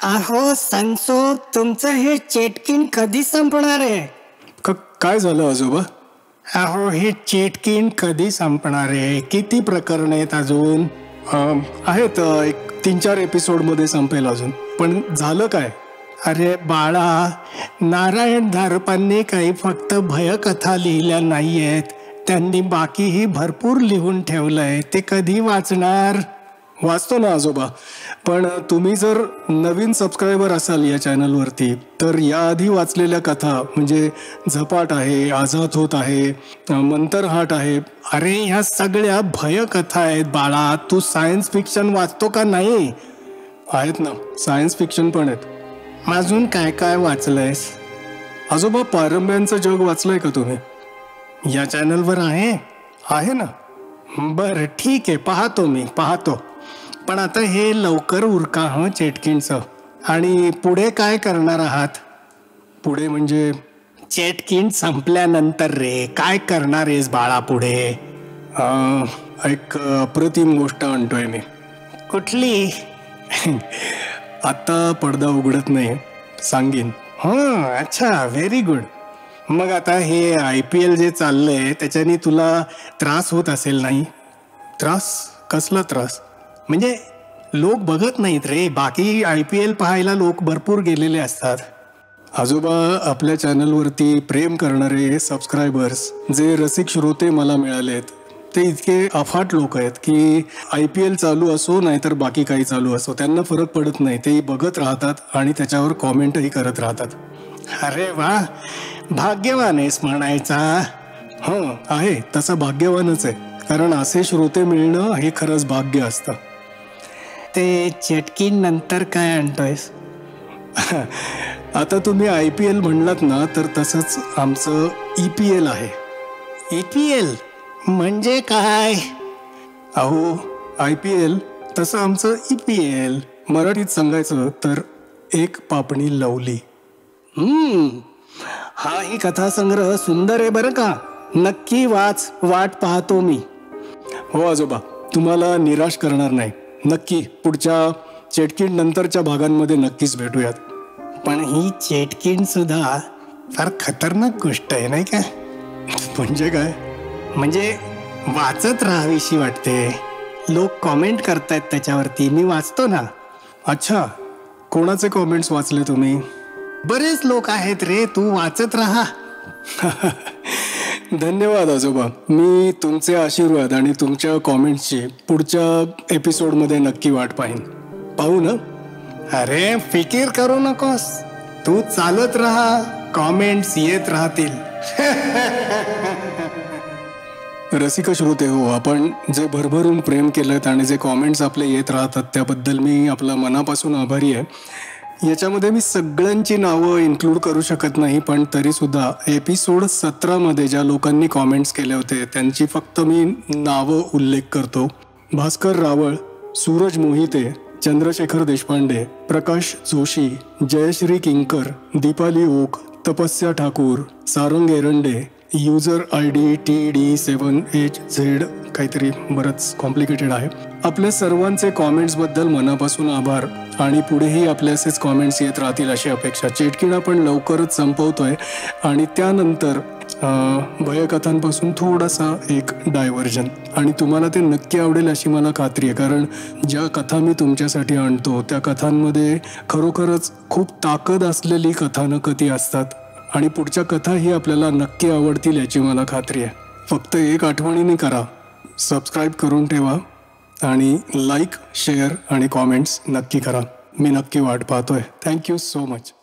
अहो संसोब, तुमचं हे चेटकीण कधी संपणार आहे? काय झालं आजोबा? अहो हे चेटकीण कधी संपणार आहे? किती प्रकरण आहेत अजून? आहेत एक 3-4 एपिसोडमध्ये संपेल अजून. पण झालं काय? अरे बाळा, नारायण धारपांनी काही फक्त भयकथा लिहिल्या नाहीयेत, त्यांनी बाकीही भरपूर लिहून ठेवलंय. ते कधी वाचणार? वाचतो ना आजोबा, पण तुम्ही जर नवीन सबस्क्रायबर असाल या चॅनलवरती तर याआधी वाचलेल्या कथा म्हणजे झपाट आहे, आझाद होत आहे, मंतरहाट आहे. अरे ह्या सगळ्या भयकथा आहेत बाळा. तू सायन्स फिक्शन वाचतो का नाही? आहेत ना, सायन्स फिक्शन पण आहेत. अजून काय काय वाचलंयस? आजोबा पारंब्यांचं जग वाचलंय का तुम्ही? या चॅनलवर आहे ना. बरं ठीक आहे, पाहतो. पण आता हे लवकर उरका चेटकीणचं. आणि पुढे काय करणार आहात? पुढे म्हणजे? चेटकीण संपल्यानंतर रे, काय करणार आहेस बाळा पुढे? एक अप्रतिम गोष्ट आणतोय मी. कुठली? आता पडदा उघडत नाही, सांगेन. अच्छा, व्हेरी गुड. मग आता हे IPL जे चाललंय त्याच्यानी तुला त्रास होत असेल नाही? त्रास? कसला त्रास? म्हणजे लोक बघत नाहीत रे. बाकी IPL पाहायला लोक भरपूर गेलेले असतात. आजोबा, आपल्या चॅनलवरती प्रेम करणारे सबस्क्रायबर्स, जे रसिक श्रोते मला मिळालेत, ते इतके अफाट लोक आहेत की IPL चालू असो नाहीतर बाकी काही चालू असो, त्यांना फरक पडत नाही. ते बघत राहतात आणि त्याच्यावर कॉमेंटही करत राहतात. अरे वा, भाग्यवान आहेस म्हणायचा. आहे तसा भाग्यवानच आहे, कारण असे श्रोते मिळणं हे खरंच भाग्य असतं. ते चेटकीण नंतर काय आणतोयस? आता तुम्ही IPL म्हणलात ना, तर तसंच आमचं EPL आहे. EPL म्हणजे काय? अहो, IPL तसं आमचं EPL. मराठीत सांगायचं तर एक पापणी लवली. हा ही कथासंग्रह सुंदर आहे बरं का. नक्की वाच, वाट पाहतो मी. हो आजोबा, तुम्हाला निराश करणार नाही. नक्की पुढच्या चेटकीण नंतरच्या भागांमध्ये नक्कीच भेटूयात. पण ही चेटकीण सुद्धा फार खतरनाक गोष्ट आहे नाही का? म्हणजे काय? म्हणजे वाचत राहावीशी वाटते. लोक कॉमेंट करतायत त्याच्यावरती, मी वाचतो ना. अच्छा, कोणाचे कॉमेंट्स वाचले तुम्ही? बरेच लोक आहेत रे, तू वाचत राहा. धन्यवाद आजोबा. मी तुमचे आशीर्वाद आणि तुमच्या कॉमेंट्सची पुढच्या एपिसोडमध्ये नक्की वाट पाहू ना. अरे फिकीर करू नकोस, तू चालत राहा, कॉमेंट्स येत राहतील. रसिक श्रोते हो, आपण जे भरभरून प्रेम केलं आणि जे कॉमेंट्स आपले येत राहतात त्याबद्दल मी आपला मनापासून आभारी आहे. याच्यामध्ये मी सगळ्यांची नावं इन्क्लूड करू शकत नाही, पण तरीसुद्धा एपिसोड 17मध्ये ज्या लोकांनी कॉमेंट्स केले होते त्यांची फक्त मी नावं उल्लेख करतो. भास्कर रावळ, सूरज मोहिते, चंद्रशेखर देशपांडे, प्रकाश जोशी, जयश्री किंकर, दीपाली ओक, तपस्या Thakur, Sarang Erande, user ID TD7HZ, काहीतरी बरंच कॉम्प्लिकेटेड आहे. आपल्या सर्वांचे कॉमेंट्सबद्दल मनापासून आभार आणि पुढेही आपले असेच कॉमेंट्स येत राहतील अशी अपेक्षा. चेटकीण आपण लवकरच संपवतोय आणि त्यानंतर भयकथांपासून थोडासा एक डायव्हर्जन, आणि तुम्हाला ते नक्की आवडेल अशी मला खात्री आहे. कारण ज्या कथा मी तुमच्यासाठी आणतो त्या कथांमध्ये खरोखरच खूप ताकद असलेली कथानकथी असतात आणि पुढच्या कथाही आपल्याला नक्की आवडतील याची मला खात्री आहे. फक्त एक आठवणीने करा, सबस्क्राईब करून ठेवा आणि लाईक, शेअर आणि कॉमेंट्स नक्की करा. मी नक्की वाट पाहतोय. Thank you so much.